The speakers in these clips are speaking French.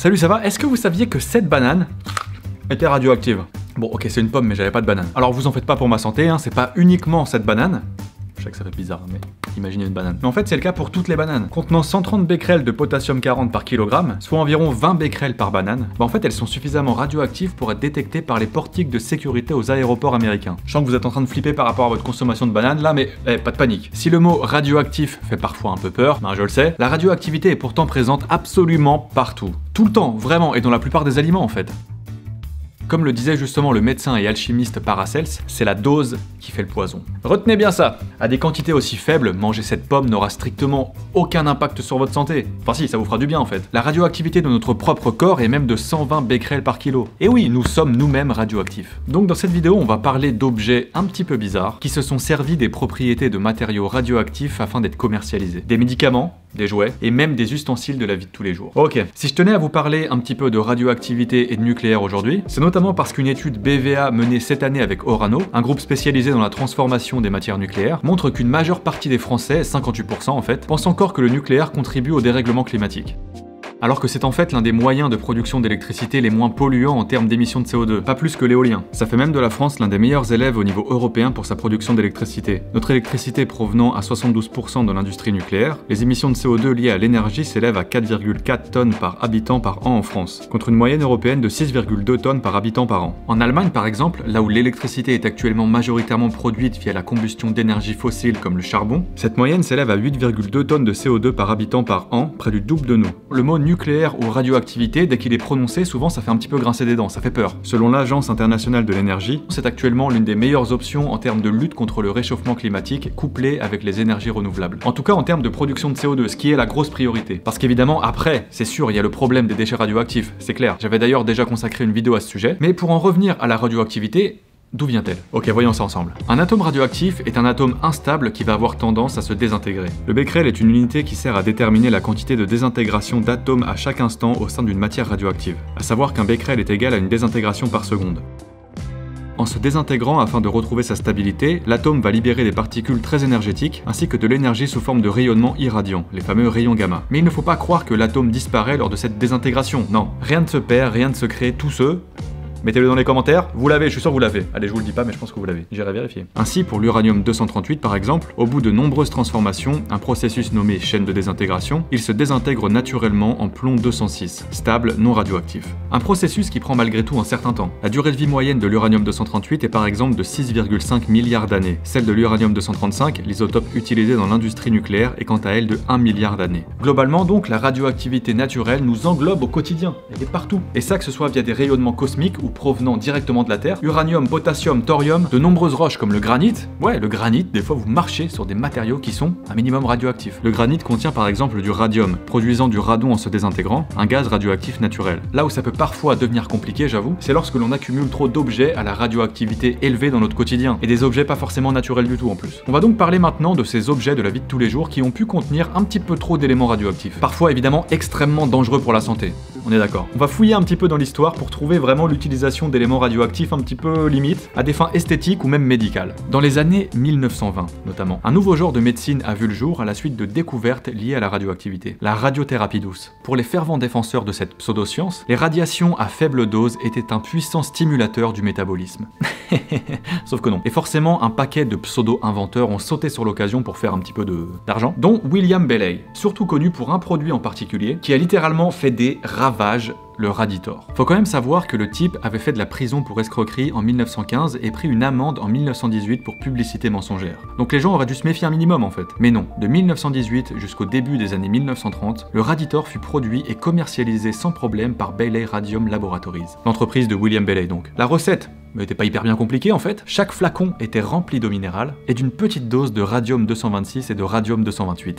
Salut, ça va? Est-ce que vous saviez que cette banane était radioactive? Bon, ok, c'est une pomme, mais j'avais pas de banane. Alors vous en faites pas pour ma santé, hein, c'est pas uniquement cette banane. Je sais que ça fait bizarre, mais imaginez une banane. Mais en fait, c'est le cas pour toutes les bananes. Contenant 130 becquerels de potassium 40 par kilogramme, soit environ 20 becquerels par banane, bah en fait, elles sont suffisamment radioactives pour être détectées par les portiques de sécurité aux aéroports américains. Je sens que vous êtes en train de flipper par rapport à votre consommation de bananes là, mais pas de panique. Si le mot radioactif fait parfois un peu peur, ben je le sais, la radioactivité est pourtant présente absolument partout. Tout le temps, vraiment, et dans la plupart des aliments en fait. Comme le disait justement le médecin et alchimiste Paracels, c'est la dose qui fait le poison. Retenez bien ça, à des quantités aussi faibles, manger cette pomme n'aura strictement aucun impact sur votre santé. Enfin si, ça vous fera du bien en fait. La radioactivité de notre propre corps est même de 120 becquerels par kilo. Et oui, nous sommes nous-mêmes radioactifs. Donc dans cette vidéo, on va parler d'objets un petit peu bizarres qui se sont servis des propriétés de matériaux radioactifs afin d'être commercialisés. Des médicaments, des jouets et même des ustensiles de la vie de tous les jours. Ok, si je tenais à vous parler un petit peu de radioactivité et de nucléaire aujourd'hui, c'est notamment parce qu'une étude BVA menée cette année avec Orano, un groupe spécialisé dans la transformation des matières nucléaires, montre qu'une majeure partie des Français, 58% en fait, pensent encore que le nucléaire contribue au dérèglement climatique. Alors que c'est en fait l'un des moyens de production d'électricité les moins polluants en termes d'émissions de CO2, pas plus que l'éolien. Ça fait même de la France l'un des meilleurs élèves au niveau européen pour sa production d'électricité. Notre électricité provenant à 72% de l'industrie nucléaire, les émissions de CO2 liées à l'énergie s'élèvent à 4,4 tonnes par habitant par an en France, contre une moyenne européenne de 6,2 tonnes par habitant par an. En Allemagne par exemple, là où l'électricité est actuellement majoritairement produite via la combustion d'énergie fossile comme le charbon, cette moyenne s'élève à 8,2 tonnes de CO2 par habitant par an, près du double de nous. Le mot nucléaire ou radioactivité, dès qu'il est prononcé, souvent ça fait un petit peu grincer des dents, ça fait peur. Selon l'Agence internationale de l'énergie, c'est actuellement l'une des meilleures options en termes de lutte contre le réchauffement climatique, couplé avec les énergies renouvelables. En tout cas en termes de production de CO2, ce qui est la grosse priorité. Parce qu'évidemment, après, c'est sûr, il y a le problème des déchets radioactifs, c'est clair. J'avais d'ailleurs déjà consacré une vidéo à ce sujet, mais pour en revenir à la radioactivité, d'où vient-elle? Ok, voyons ça ensemble. Un atome radioactif est un atome instable qui va avoir tendance à se désintégrer. Le becquerel est une unité qui sert à déterminer la quantité de désintégration d'atomes à chaque instant au sein d'une matière radioactive. À savoir qu'un becquerel est égal à une désintégration par seconde. En se désintégrant afin de retrouver sa stabilité, l'atome va libérer des particules très énergétiques ainsi que de l'énergie sous forme de rayonnement irradiant, les fameux rayons gamma. Mais il ne faut pas croire que l'atome disparaît lors de cette désintégration. Non, rien ne se perd, rien ne se crée, tout se... Mettez-le dans les commentaires, vous l'avez, je suis sûr que vous l'avez. Allez, je vous le dis pas, mais je pense que vous l'avez. J'irai vérifier. Ainsi, pour l'uranium-238 par exemple, au bout de nombreuses transformations, un processus nommé chaîne de désintégration, il se désintègre naturellement en plomb-206, stable, non radioactif. Un processus qui prend malgré tout un certain temps. La durée de vie moyenne de l'uranium-238 est par exemple de 6,5 milliards d'années. Celle de l'uranium-235, l'isotope utilisé dans l'industrie nucléaire, est quant à elle de 1 milliard d'années. Globalement donc, la radioactivité naturelle nous englobe au quotidien. Elle est partout. Et ça, que ce soit via des rayonnements cosmiques ou provenant directement de la Terre, uranium, potassium, thorium, de nombreuses roches comme le granit. Ouais, le granit, des fois vous marchez sur des matériaux qui sont un minimum radioactifs. Le granit contient par exemple du radium, produisant du radon en se désintégrant, un gaz radioactif naturel. Là où ça peut parfois devenir compliqué, j'avoue, c'est lorsque l'on accumule trop d'objets à la radioactivité élevée dans notre quotidien, et des objets pas forcément naturels du tout en plus. On va donc parler maintenant de ces objets de la vie de tous les jours qui ont pu contenir un petit peu trop d'éléments radioactifs. Parfois évidemment extrêmement dangereux pour la santé. On est d'accord. On va fouiller un petit peu dans l'histoire pour trouver vraiment l'utilisation d'éléments radioactifs un petit peu limite, à des fins esthétiques ou même médicales. Dans les années 1920 notamment, un nouveau genre de médecine a vu le jour à la suite de découvertes liées à la radioactivité, la radiothérapie douce. Pour les fervents défenseurs de cette pseudo-science, les radiations à faible dose étaient un puissant stimulateur du métabolisme. Sauf que non. Et forcément, un paquet de pseudo-inventeurs ont sauté sur l'occasion pour faire un petit peu d'argent, dont William Bailey, surtout connu pour un produit en particulier qui a littéralement fait des ravages, le Raditor. Faut quand même savoir que le type avait fait de la prison pour escroquerie en 1915 et pris une amende en 1918 pour publicité mensongère. Donc les gens auraient dû se méfier un minimum en fait. Mais non, de 1918 jusqu'au début des années 1930, le Raditor fut produit et commercialisé sans problème par Bailey Radium Laboratories, l'entreprise de William Bailey donc. La recette n'était pas hyper bien compliquée en fait. Chaque flacon était rempli d'eau minérale et d'une petite dose de radium-226 et de radium-228.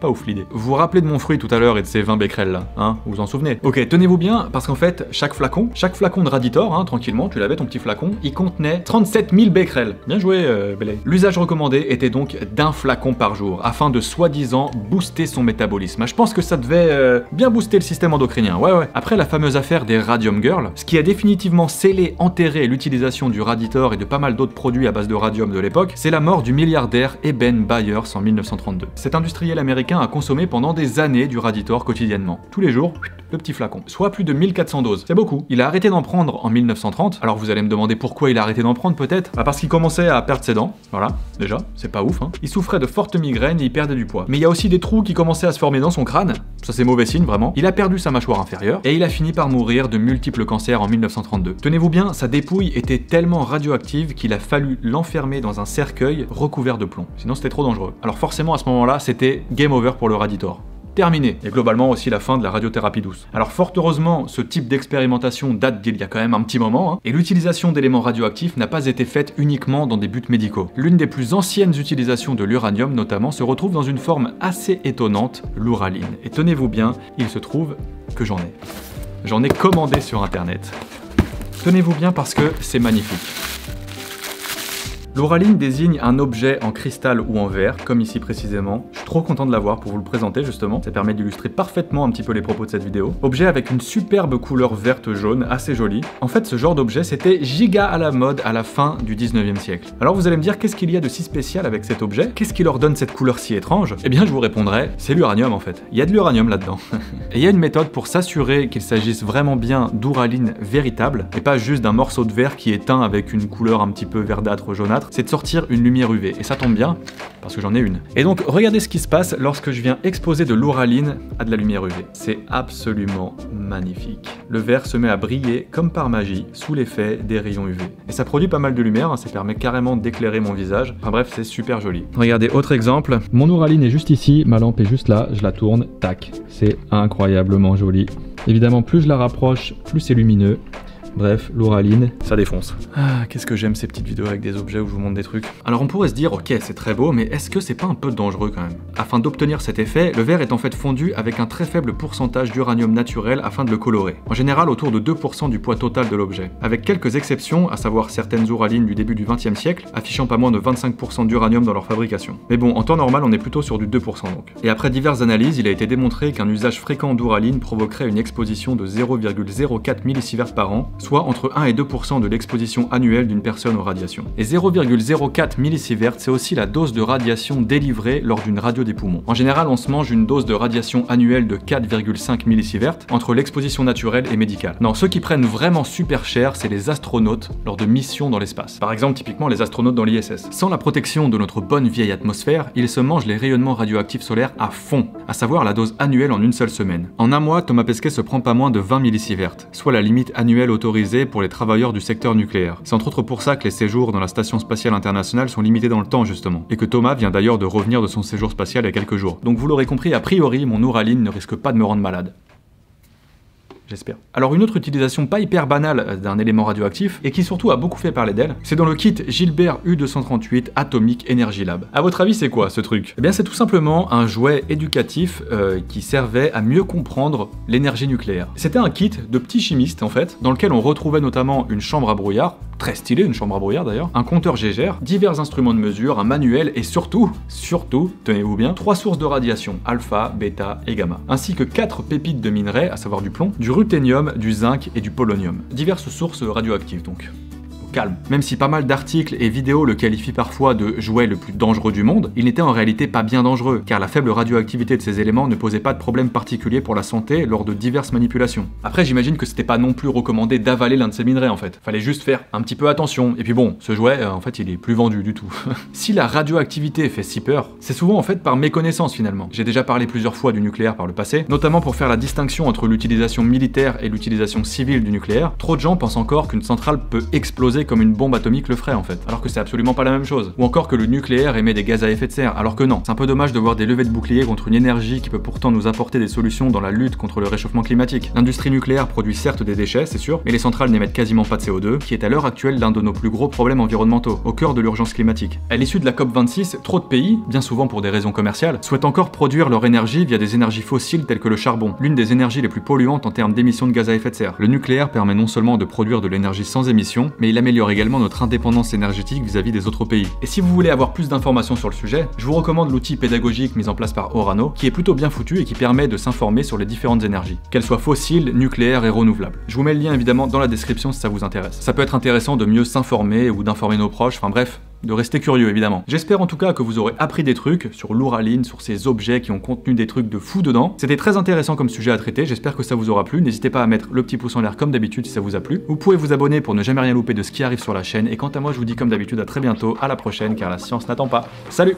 Pas ouf l'idée. Vous vous rappelez de mon fruit tout à l'heure et de ces 20 becquerels là, hein? Vous vous en souvenez? Ok, tenez-vous bien, parce qu'en fait, chaque flacon de Raditor, hein, tranquillement, tu l'avais ton petit flacon, il contenait 37 000 becquerels. Bien joué, Bailey. L'usage recommandé était donc d'un flacon par jour, afin de soi-disant booster son métabolisme. Je pense que ça devait bien booster le système endocrinien, ouais. Après la fameuse affaire des Radium Girls, ce qui a définitivement scellé, enterré l'utilisation du Raditor et de pas mal d'autres produits à base de radium de l'époque, c'est la mort du milliardaire Eben Byers en 1932. Cet industriel américain quelqu'un a consommé pendant des années du Raditor quotidiennement. Tous les jours, le petit flacon. Soit plus de 1400 doses. C'est beaucoup. Il a arrêté d'en prendre en 1930. Alors vous allez me demander pourquoi il a arrêté d'en prendre peut-être. Parce qu'il commençait à perdre ses dents. Voilà, déjà, c'est pas ouf. Il souffrait de fortes migraines et il perdait du poids. Mais il y a aussi des trous qui commençaient à se former dans son crâne. Ça c'est mauvais signe vraiment. Il a perdu sa mâchoire inférieure et il a fini par mourir de multiples cancers en 1932. Tenez-vous bien, sa dépouille était tellement radioactive qu'il a fallu l'enfermer dans un cercueil recouvert de plomb. Sinon c'était trop dangereux. Alors forcément à ce moment-là, c'était game over pour le Raditor. Terminé. Et globalement aussi la fin de la radiothérapie douce. Alors fort heureusement, ce type d'expérimentation date d'il y a quand même un petit moment, et l'utilisation d'éléments radioactifs n'a pas été faite uniquement dans des buts médicaux. L'une des plus anciennes utilisations de l'uranium notamment se retrouve dans une forme assez étonnante, l'uraline. Et tenez-vous bien, il se trouve que j'en ai. J'en ai commandé sur internet. Tenez-vous bien parce que c'est magnifique. L'uraline désigne un objet en cristal ou en verre, comme ici précisément. Je suis trop content de l'avoir pour vous le présenter justement, ça permet d'illustrer parfaitement un petit peu les propos de cette vidéo. Objet avec une superbe couleur verte-jaune, assez jolie. En fait, ce genre d'objet, c'était giga à la mode à la fin du 19e siècle. Alors vous allez me dire, qu'est-ce qu'il y a de si spécial avec cet objet? Qu'est-ce qui leur donne cette couleur si étrange? Eh bien, je vous répondrai, c'est l'uranium en fait. Il y a de l'uranium là-dedans. Et il y a une méthode pour s'assurer qu'il s'agisse vraiment bien d'uraline véritable, et pas juste d'un morceau de verre qui est teint avec une couleur un petit peu verdâtre jaunâtre, c'est de sortir une lumière UV. Et ça tombe bien, parce que j'en ai une. Et donc, regardez ce qui se passe lorsque je viens exposer de l'uraline à de la lumière UV. C'est absolument magnifique. Le verre se met à briller comme par magie, sous l'effet des rayons UV. Et ça produit pas mal de lumière, ça permet carrément d'éclairer mon visage. Enfin bref, c'est super joli. Regardez, autre exemple. Mon uraline est juste ici, ma lampe est juste là, je la tourne, tac. C'est incroyablement joli. Évidemment, plus je la rapproche, plus c'est lumineux. Bref, l'uraline, ça défonce. Ah, qu'est-ce que j'aime ces petites vidéos avec des objets où je vous montre des trucs. Alors on pourrait se dire, ok, c'est très beau, mais est-ce que c'est pas un peu dangereux quand même? Afin d'obtenir cet effet, le verre est en fait fondu avec un très faible pourcentage d'uranium naturel afin de le colorer. En général, autour de 2% du poids total de l'objet. Avec quelques exceptions, à savoir certaines uralines du début du XXe siècle, affichant pas moins de 25% d'uranium dans leur fabrication. Mais bon, en temps normal, on est plutôt sur du 2% donc. Et après diverses analyses, il a été démontré qu'un usage fréquent d'uraline provoquerait une exposition de 0,04 millisieverts par an, soit entre 1 et 2% de l'exposition annuelle d'une personne aux radiations. Et 0,04 millisieverts, c'est aussi la dose de radiation délivrée lors d'une radio des poumons. En général, on se mange une dose de radiation annuelle de 4,5 millisieverts entre l'exposition naturelle et médicale. Non, ceux qui prennent vraiment super cher, c'est les astronautes lors de missions dans l'espace. Par exemple, typiquement les astronautes dans l'ISS. Sans la protection de notre bonne vieille atmosphère, ils se mangent les rayonnements radioactifs solaires à fond, à savoir la dose annuelle en une seule semaine. En un mois, Thomas Pesquet se prend pas moins de 20 millisieverts, soit la limite annuelle autorisée pour les travailleurs du secteur nucléaire. C'est entre autres pour ça que les séjours dans la Station Spatiale Internationale sont limités dans le temps justement, et que Thomas vient d'ailleurs de revenir de son séjour spatial il y a quelques jours. Donc vous l'aurez compris, a priori, mon uraline ne risque pas de me rendre malade. J'espère. Alors une autre utilisation pas hyper banale d'un élément radioactif, et qui surtout a beaucoup fait parler d'elle, c'est dans le kit Gilbert U238 Atomic Energy Lab. A votre avis c'est quoi ce truc? Eh bien c'est tout simplement un jouet éducatif qui servait à mieux comprendre l'énergie nucléaire. C'était un kit de petits chimistes en fait, dans lequel on retrouvait notamment une chambre à brouillard, très stylée une chambre à brouillard d'ailleurs, un compteur Geiger, divers instruments de mesure, un manuel et surtout, tenez-vous bien, 3 sources de radiation, alpha, bêta et gamma, ainsi que 4 pépites de minerais, à savoir du plomb, du ruthénium, du zinc et du polonium. Diverses sources radioactives donc. Calme. Même si pas mal d'articles et vidéos le qualifient parfois de jouet le plus dangereux du monde, il n'était en réalité pas bien dangereux, car la faible radioactivité de ces éléments ne posait pas de problème particulier pour la santé lors de diverses manipulations. Après j'imagine que c'était pas non plus recommandé d'avaler l'un de ces minerais en fait. Fallait juste faire un petit peu attention, et puis bon, ce jouet en fait il est plus vendu du tout. Si la radioactivité fait si peur, c'est souvent en fait par méconnaissance finalement. J'ai déjà parlé plusieurs fois du nucléaire par le passé, notamment pour faire la distinction entre l'utilisation militaire et l'utilisation civile du nucléaire. Trop de gens pensent encore qu'une centrale peut exploser comme une bombe atomique le ferait en fait, alors que c'est absolument pas la même chose. Ou encore que le nucléaire émet des gaz à effet de serre, alors que non. C'est un peu dommage de voir des levées de boucliers contre une énergie qui peut pourtant nous apporter des solutions dans la lutte contre le réchauffement climatique. L'industrie nucléaire produit certes des déchets, c'est sûr, mais les centrales n'émettent quasiment pas de CO2, qui est à l'heure actuelle l'un de nos plus gros problèmes environnementaux, au cœur de l'urgence climatique. À l'issue de la COP26, trop de pays, bien souvent pour des raisons commerciales, souhaitent encore produire leur énergie via des énergies fossiles telles que le charbon, l'une des énergies les plus polluantes en termes d'émissions de gaz à effet de serre. Le nucléaire permet non seulement de produire de l'énergie sans émissions, mais il améliore également notre indépendance énergétique vis-à-vis des autres pays. Et si vous voulez avoir plus d'informations sur le sujet, je vous recommande l'outil pédagogique mis en place par Orano, qui est plutôt bien foutu et qui permet de s'informer sur les différentes énergies, qu'elles soient fossiles, nucléaires et renouvelables. Je vous mets le lien évidemment dans la description si ça vous intéresse. Ça peut être intéressant de mieux s'informer ou d'informer nos proches, enfin bref, de rester curieux évidemment. J'espère en tout cas que vous aurez appris des trucs sur l'Ouraline, sur ces objets qui ont contenu des trucs de fou dedans. C'était très intéressant comme sujet à traiter, j'espère que ça vous aura plu. N'hésitez pas à mettre le petit pouce en l'air comme d'habitude si ça vous a plu. Vous pouvez vous abonner pour ne jamais rien louper de ce qui arrive sur la chaîne, et quant à moi je vous dis comme d'habitude à très bientôt, à la prochaine car la science n'attend pas. Salut!